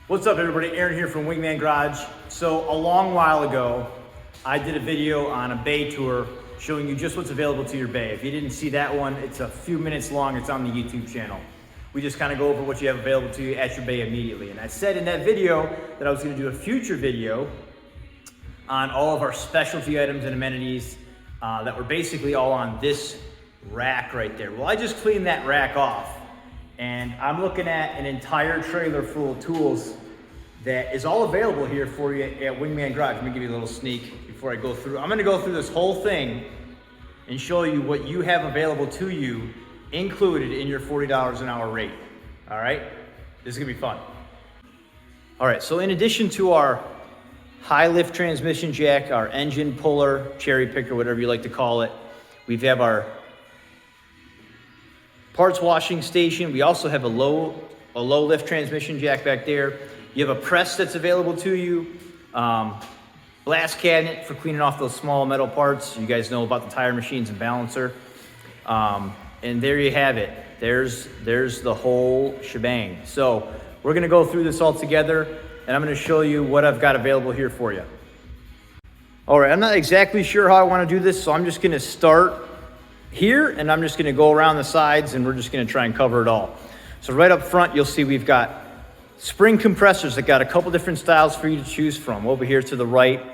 What's up everybody, Aaron here from Wingman Garage. So a long while ago, I did a video on a bay tour showing you just what's available to your bay. If you didn't see that one, it's a few minutes long, it's on the YouTube channel. We just kind of go over what you have available to you at your bay immediately. And I said in that video that I was gonna do a future video on all of our specialty items and amenities that were basically all on this rack right there. Well, I just cleaned that rack off. And I'm looking at an entire trailer full of tools that is all available here for you at Wingman Garage. Let me give you a little sneak before I go through. I'm gonna go through this whole thing and show you what you have available to you included in your $40 an hour rate, all right? This is gonna be fun. All right, so in addition to our high lift transmission jack, our engine puller, cherry picker, whatever you like to call it, we have our parts washing station. We also have a low lift transmission jack back there. You have a press that's available to you. Blast cabinet for cleaning off those small metal parts. You guys know about the tire machines and balancer. And there you have it. There's the whole shebang. So we're gonna go through this all together and I'm gonna show you what I've got available here for you. All right, I'm not exactly sure how I wanna do this, so I'm just gonna start here, and I'm just gonna go around the sides and we're just gonna try and cover it all. So right up front, you'll see we've got spring compressors that got a couple different styles for you to choose from. Over here to the right,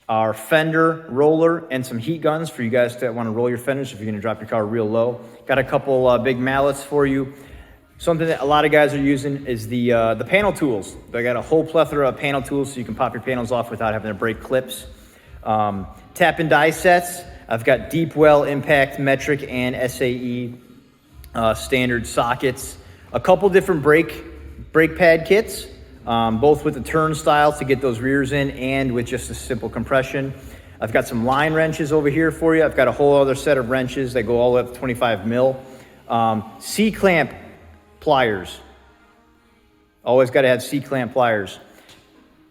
our Fender Roller and some heat guns for you guys that wanna roll your fenders if you're gonna drop your car real low. Got a couple big mallets for you. Something that a lot of guys are using is the panel tools. I got a whole plethora of panel tools so you can pop your panels off without having to break clips. Tap and die sets. I've got deep well, impact, metric, and SAE standard sockets. A couple different brake pad kits, both with the turnstile to get those rears in and with just a simple compression. I've got some line wrenches over here for you. I've got a whole other set of wrenches that go all the way up to 25 mil. C-clamp pliers. Always got to have C-clamp pliers.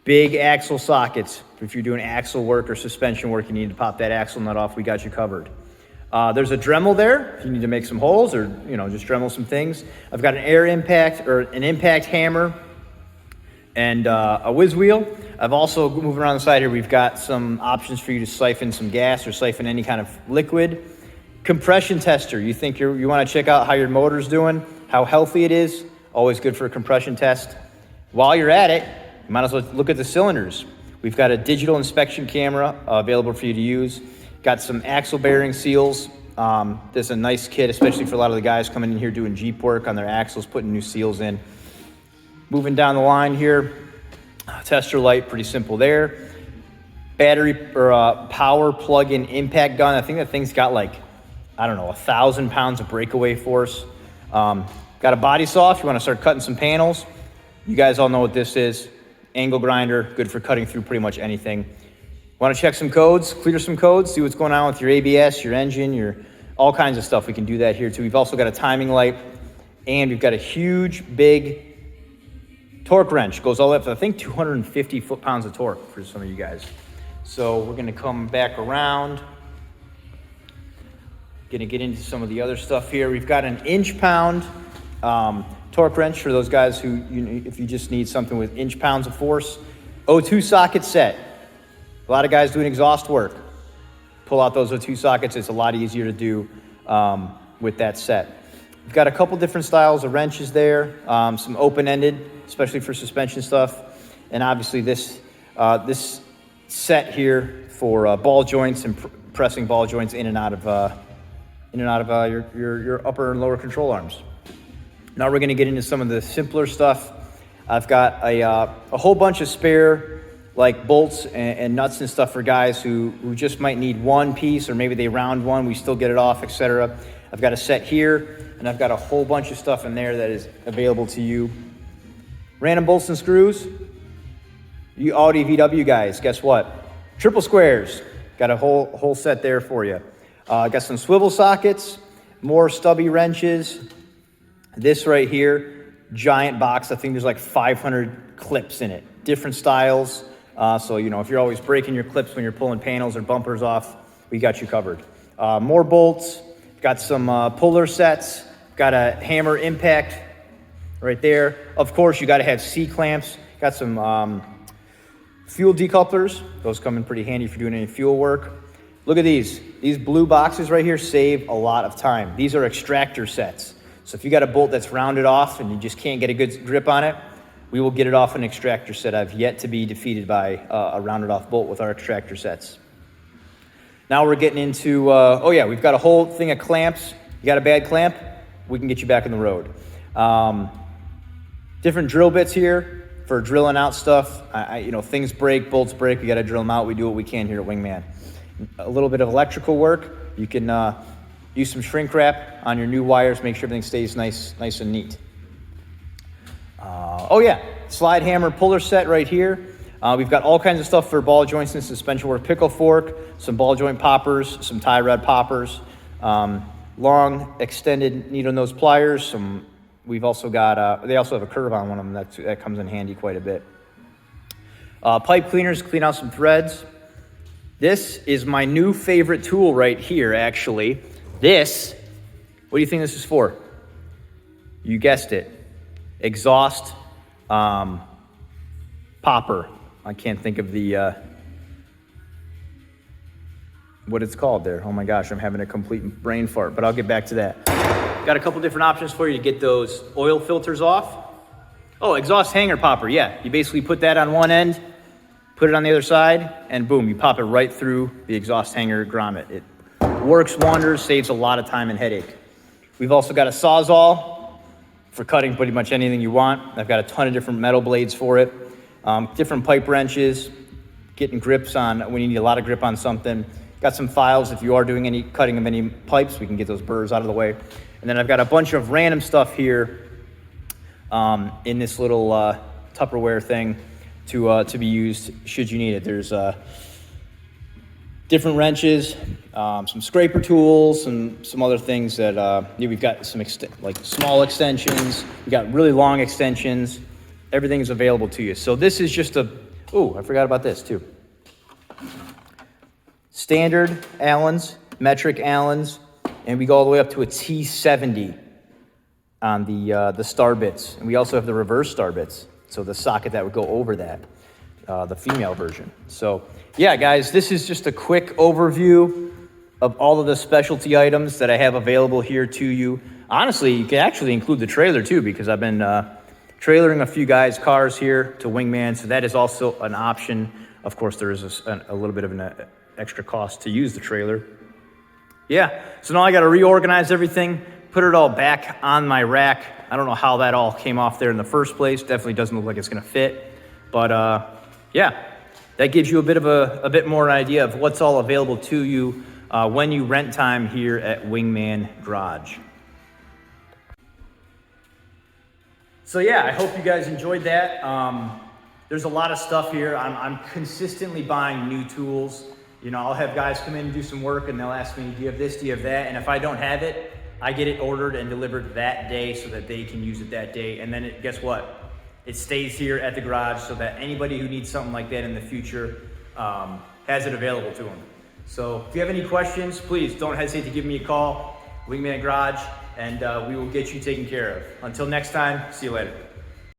Big axle sockets. If you're doing axle work or suspension work, you need to pop that axle nut off, we got you covered. There's a Dremel there if you need to make some holes or just Dremel some things. I've got an air impact or an impact hammer and a whiz wheel. I've also, moving around the side here, we've got some options for you to siphon some gas or siphon any kind of liquid. Compression tester. You think you want to check out how your motor's doing, how healthy it is. Always good for a compression test. While you're at it, you might as well look at the cylinders. We've got a digital inspection camera available for you to use. Got some axle bearing seals. This is a nice kit, especially for a lot of the guys coming in here doing Jeep work on their axles, putting new seals in. Moving down the line here, tester light, pretty simple there. Battery or power plug-in impact gun. I think that thing's got like, I don't know, 1,000 pounds of breakaway force. Got a body saw if you want to start cutting some panels. You guys all know what this is. Angle grinder, good for cutting through pretty much anything. Want to check some codes, clear some codes, see what's going on with your ABS, your engine, your all kinds of stuff. We can do that here too. We've also got a timing light, and we've got a huge, big torque wrench. Goes all the way up to, I think, 250 foot-pounds of torque for some of you guys. So we're gonna come back around. Gonna get into some of the other stuff here. We've got an inch-pound torque wrench for those guys who, if you just need something with inch-pounds of force. O2 socket set. A lot of guys doing exhaust work. Pull out those O2 sockets. It's a lot easier to do with that set. We've got a couple different styles of wrenches there. Some open-ended, especially for suspension stuff. And obviously this set here for ball joints and pressing ball joints in and out of your upper and lower control arms. Now we're gonna get into some of the simpler stuff. I've got a whole bunch of spare like bolts and nuts and stuff for guys who just might need one piece, or maybe they round one, we still get it off, etc. I've got a set here, and I've got a whole bunch of stuff in there that is available to you. Random bolts and screws. You Audi VW guys, guess what? Triple squares. Got a whole set there for you. Got some swivel sockets, more stubby wrenches. This right here, giant box. I think there's like 500 clips in it, different styles. So, if you're always breaking your clips when you're pulling panels or bumpers off, we got you covered. More bolts, got some puller sets, got a hammer impact right there. Of course, you got to have C-clamps. Got some fuel decouplers. Those come in pretty handy if you're doing any fuel work. Look at these. These blue boxes right here save a lot of time. These are extractor sets. So if you got a bolt that's rounded off and you just can't get a good grip on it, we will get it off an extractor set. I've yet to be defeated by a rounded off bolt with our extractor sets. Now we're getting into, oh yeah, we've got a whole thing of clamps. You got a bad clamp, we can get you back on the road. Different drill bits here for drilling out stuff. You know, things break, bolts break, we got to drill them out. We do what we can here at Wingman. A little bit of electrical work. You can use some shrink wrap on your new wires, make sure everything stays nice and neat. Oh yeah, slide hammer puller set right here. We've got all kinds of stuff for ball joints and suspension work. Pickle fork, some ball joint poppers, some tie rod poppers, long extended needle nose pliers. We've also got, they also have a curve on one of them that comes in handy quite a bit. Pipe cleaners, clean out some threads. This is my new favorite tool right here, actually. This, what do you think this is for? You guessed it. Exhaust popper. I can't think of the, what it's called there. Oh my gosh, I'm having a complete brain fart, but I'll get back to that. Got a couple different options for you to get those oil filters off. Oh, exhaust hanger popper, yeah. You basically put that on one end, put it on the other side, and boom, you pop it right through the exhaust hanger grommet. It works wonders, saves a lot of time and headache. We've also got a Sawzall for cutting pretty much anything you want. I've got a ton of different metal blades for it. Different pipe wrenches, getting grips on when you need a lot of grip on something. Got some files if you are doing any cutting of any pipes, we can get those burrs out of the way. And then I've got a bunch of random stuff here in this little Tupperware thing to be used should you need it. There's different wrenches, some scraper tools, some other things that yeah, we've got some like small extensions. We got really long extensions. Everything's available to you. So this is just oh, I forgot about this too. Standard Allens, metric Allens, and we go all the way up to a T70 on the star bits. And we also have the reverse star bits. So the socket that would go over that, the female version. So yeah, guys, this is just a quick overview of all of the specialty items that I have available here to you. Honestly, you can actually include the trailer too, because I've been trailering a few guys' cars here to Wingman, so that is also an option. Of course, there is a little bit of an extra cost to use the trailer. Yeah, so now I got to reorganize everything, put it all back on my rack. I don't know how that all came off there in the first place. Definitely doesn't look like it's going to fit, but yeah, that gives you a bit more idea of what's all available to you when you rent time here at Wingman Garage. So yeah, I hope you guys enjoyed that. There's a lot of stuff here. I'm consistently buying new tools. You know, I'll have guys come in and do some work and they'll ask me, do you have this, do you have that? And if I don't have it, I get it ordered and delivered that day so that they can use it that day. And then guess what? It stays here at the garage so that anybody who needs something like that in the future has it available to them. So if you have any questions, please don't hesitate to give me a call, Wingman Garage, and we will get you taken care of. Until next time, see you later.